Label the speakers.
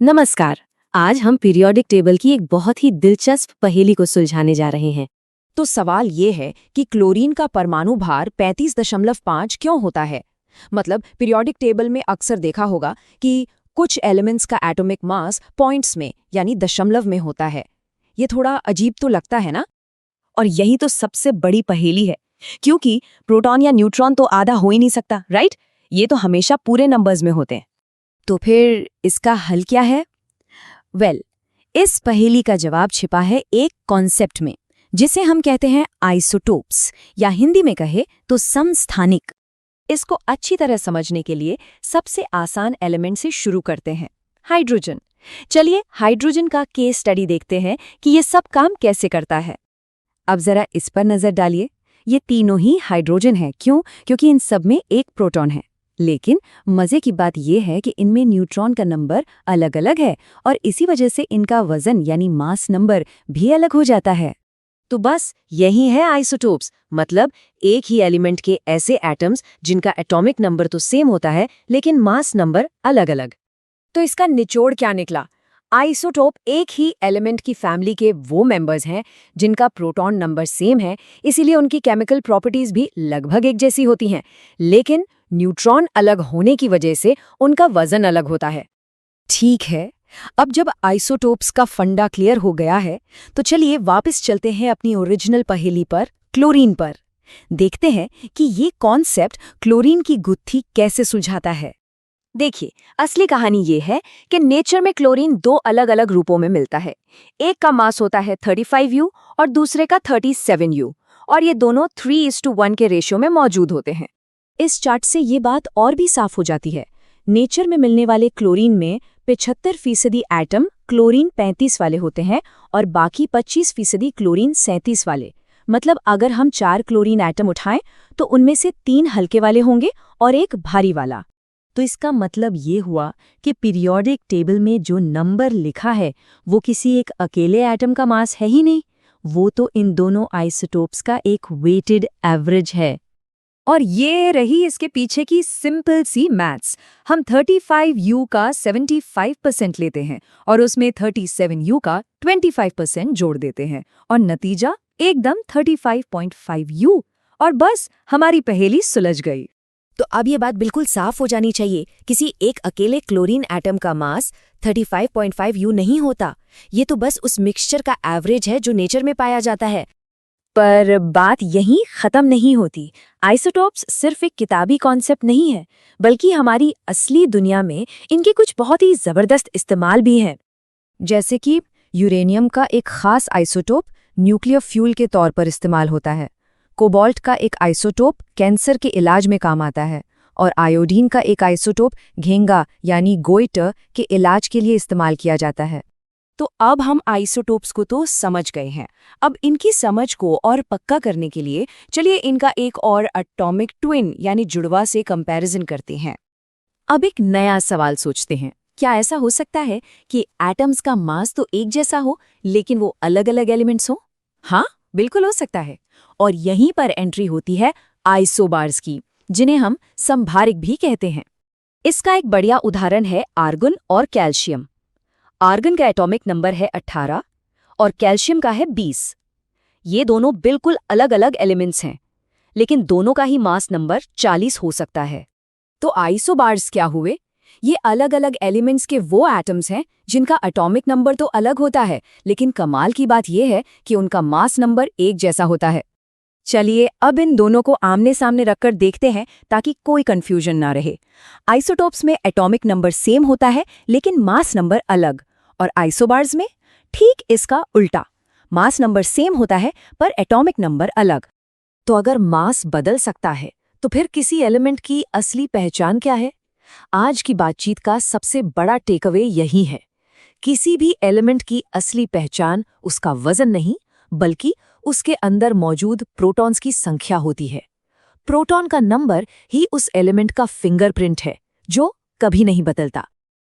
Speaker 1: नमस्कार। आज हम पीरियोडिक टेबल की एक बहुत ही दिलचस्प पहेली को सुलझाने जा रहे हैं।
Speaker 2: तो सवाल ये है कि क्लोरीन का परमाणु भार 35.5 क्यों होता है। मतलब पीरियोडिक टेबल में अक्सर देखा होगा कि कुछ एलिमेंट्स का एटॉमिक मास पॉइंट्स में यानी दशमलव में होता है। ये थोड़ा अजीब तो लगता है ना।
Speaker 1: और यही तो सबसे बड़ी पहेली है, क्योंकि प्रोटॉन या न्यूट्रॉन तो आधा हो ही नहीं सकता, राइट? ये तो हमेशा पूरे नंबर्स में होते हैं। तो फिर इसका हल क्या है? इस पहेली का जवाब छिपा है एक कॉन्सेप्ट में, जिसे हम कहते हैं आइसोटोप्स, या हिंदी में कहे तो समस्थानिक। इसको अच्छी तरह समझने के लिए सबसे आसान एलिमेंट से शुरू करते हैं, हाइड्रोजन। चलिए हाइड्रोजन का केस स्टडी देखते हैं कि ये सब काम कैसे करता है। अब जरा इस पर नजर डालिए। ये तीनों ही हाइड्रोजन हैं। क्यों? क्योंकि इन सब में एक प्रोटॉन है। लेकिन मजे की बात यह है कि इनमें न्यूट्रॉन का नंबर अलग अलग है, और इसी वजह से इनका वजन यानी मास नंबर भी अलग हो जाता है। तो बस यही है आइसोटोप्स, मतलब एक ही एलिमेंट के ऐसे एटम्स जिनका एटॉमिक नंबर तो सेम होता है लेकिन मास नंबर अलग अलग।
Speaker 2: तो इसका निचोड़ क्या निकला? आइसोटोप एक ही एलिमेंट की फैमिली के वो मेंबर्स हैं जिनका प्रोटॉन नंबर सेम है, इसीलिए उनकी केमिकल प्रॉपर्टीज भी लगभग एक जैसी होती हैं, लेकिन न्यूट्रॉन अलग होने की वजह से उनका वजन अलग होता है। ठीक है, अब जब आइसोटोप्स का फंडा क्लियर हो गया है, तो चलिए वापस चलते हैं अपनी ओरिजिनल पहेली पर, क्लोरीन पर। देखते हैं कि ये कॉन्सेप्ट क्लोरीन की गुत्थी कैसे सुलझाता है। देखिए, असली कहानी ये है कि नेचर में क्लोरीन दो अलग अलग रूपों में मिलता है। एक का मास होता है 35U और दूसरे का 37U, और ये दोनों 3:1 के रेशियो में मौजूद होते हैं। इस चार्ट से ये बात और भी साफ हो जाती है। नेचर में मिलने वाले क्लोरीन में 75% एटम क्लोरीन 35 वाले होते हैं और बाकी 25% क्लोरीन 37 वाले। मतलब अगर हम 4 क्लोरीन एटम उठाएं तो उनमें से 3 हल्के वाले होंगे और एक भारी वाला। तो इसका मतलब ये हुआ कि पीरियोडिक टेबल में जो नंबर लिखा है वो किसी एक अकेले एटम का मास है ही नहीं, वो तो इन दोनों आइसोटोप्स का एक वेटेड एवरेज है। और ये रही इसके पीछे की सिंपल सी मैथ्स। हम 35U का 75% लेते हैं और उसमें 37U का 25% जोड़ देते हैं, और नतीजा एकदम 35.5U, और बस हमारी पहेली सुलझ गई। तो अब ये बात बिल्कुल साफ हो जानी चाहिए, किसी एक अकेले क्लोरीन एटम का मास 35.5U नहीं होता। ये तो बस उस मिक्सचर का एवरेज है जो नेचर में पाया जाता है। पर बात यहीं खत्म नहीं होती। आइसोटोप्स सिर्फ एक किताबी कॉन्सेप्ट नहीं है, बल्कि हमारी असली दुनिया में इनके कुछ बहुत ही जबरदस्त इस्तेमाल भी हैं। जैसे कि यूरेनियम का एक खास आइसोटोप न्यूक्लियर फ्यूल के तौर पर इस्तेमाल होता है। कोबाल्ट का एक आइसोटोप कैंसर के इलाज में काम आता है, और आयोडीन का एक आइसोटोप घेंगा यानी गोइटर के इलाज के लिए इस्तेमाल किया जाता है। तो अब हम आइसोटोप्स को तो समझ गए हैं। अब इनकी समझ को और पक्का करने के लिए चलिए इनका एक और एटॉमिक ट्विन यानी जुड़वा से कंपैरिजन करते हैं। अब एक नया सवाल सोचते हैं, क्या ऐसा हो सकता है कि एटम्स का मास तो एक जैसा हो लेकिन वो अलग अलग एलिमेंट्स हो? हाँ, बिल्कुल हो सकता है। और यहीं पर एंट्री होती है आइसोबार्स की, जिन्हें हम संभारिक भी कहते हैं। इसका एक बढ़िया उदाहरण है आर्गन और कैल्शियम। आर्गन का एटॉमिक नंबर है 18 और कैल्शियम का है 20। ये दोनों बिल्कुल अलग अलग एलिमेंट्स हैं, लेकिन दोनों का ही मास नंबर 40 हो सकता है। तो आइसोबार्स क्या हुए? ये अलग अलग एलिमेंट्स के वो एटम्स हैं जिनका एटॉमिक नंबर तो अलग होता है, लेकिन कमाल की बात यह है कि उनका मास नंबर एक जैसा होता है। चलिए अब इन दोनों को आमने सामने रखकर देखते हैं ताकि कोई कंफ्यूजन ना रहे। आइसोटोप्स में एटॉमिक नंबर सेम होता है लेकिन मास नंबर अलग, और आइसोबार्स में ठीक इसका उल्टा, मास नंबर सेम होता है पर एटॉमिक नंबर अलग। तो अगर मास बदल सकता है तो फिर किसी एलिमेंट की असली पहचान क्या है? आज की बातचीत का सबसे बड़ा टेकअवे यही है। किसी भी एलिमेंट की असली पहचान उसका वजन नहीं, बल्कि उसके अंदर मौजूद प्रोटॉन्स की संख्या होती है। प्रोटॉन का नंबर ही उस एलिमेंट का फिंगरप्रिंट है, जो कभी नहीं बदलता।